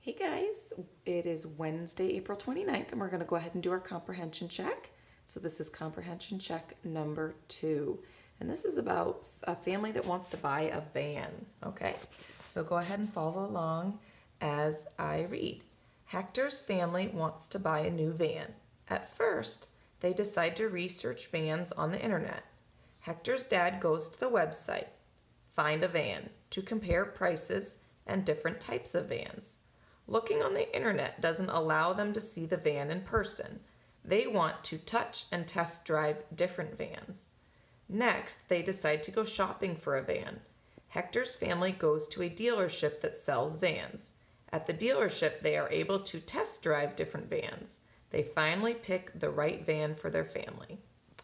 Hey guys, it is Wednesday, April 29th, and we're going to go ahead and do our comprehension check. So this is comprehension check number 2. And this is about a family that wants to buy a van, okay? So go ahead and follow along as I read. Hector's family wants to buy a new van. At first, they decide to research vans on the internet. Hector's dad goes to the website, Find a Van, to compare prices and different types of vans. Looking on the internet doesn't allow them to see the van in person. They want to touch and test drive different vans. Next, they decide to go shopping for a van. Hector's family goes to a dealership that sells vans. At the dealership, they are able to test drive different vans. They finally pick the right van for their family.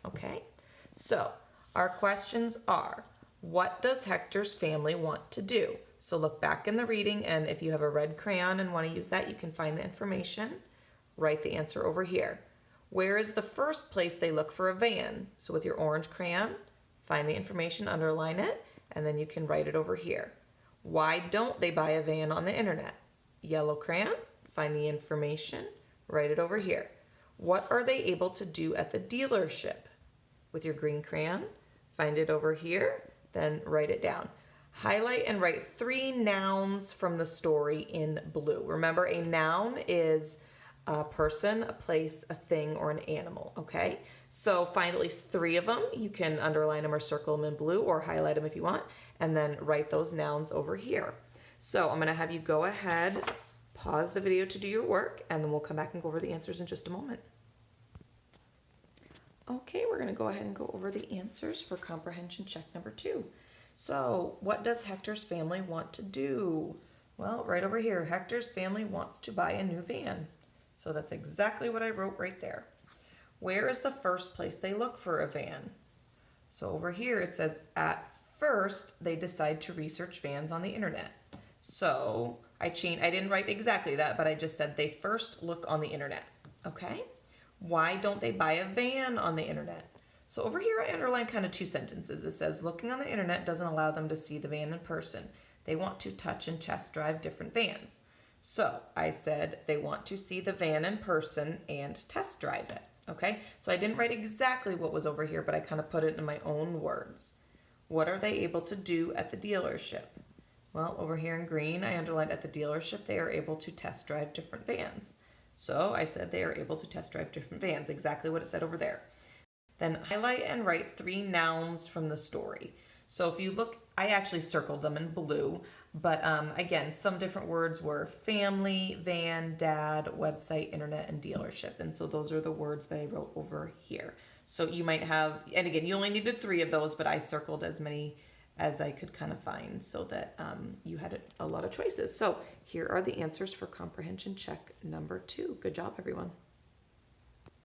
Okay, so our questions are, what does Hector's family want to do? So look back in the reading, and if you have a red crayon and want to use that, you can find the information. Write the answer over here. Where is the first place they look for a van? So with your orange crayon, find the information, underline it, and then you can write it over here. Why don't they buy a van on the internet? Yellow crayon, find the information, write it over here. What are they able to do at the dealership? With your green crayon, find it over here, then write it down. Highlight and write 3 nouns from the story in blue. Remember, a noun is a person, a place, a thing, or an animal, okay? So find at least 3 of them. You can underline them or circle them in blue or highlight them if you want, and then write those nouns over here. So I'm gonna have you go ahead, pause the video to do your work, and then we'll come back and go over the answers in just a moment. Okay, we're gonna go ahead and go over the answers for comprehension check number 2. So, what does Hector's family want to do? Well, right over here, Hector's family wants to buy a new van. So that's exactly what I wrote right there. Where is the first place they look for a van? So over here it says, at first, they decide to research vans on the internet. So I didn't write exactly that, but I just said they first look on the internet, okay? Why don't they buy a van on the internet? So over here I underlined kind of 2 sentences. It says, looking on the internet doesn't allow them to see the van in person. They want to touch and test drive different vans. So I said they want to see the van in person and test drive it. Okay, so I didn't write exactly what was over here, but I kind of put it in my own words. What are they able to do at the dealership? Well, over here in green, I underlined at the dealership, they are able to test drive different vans. So I said they are able to test drive different vans, exactly what it said over there. Then highlight and write 3 nouns from the story. So if you look, I actually circled them in blue, but again, some different words were family, van, dad, website, internet, and dealership. And so those are the words that I wrote over here. So you might have, and again, you only needed 3 of those, but I circled as many as I could kind of find so that you had a lot of choices. So here are the answers for comprehension check number 2. Good job, everyone.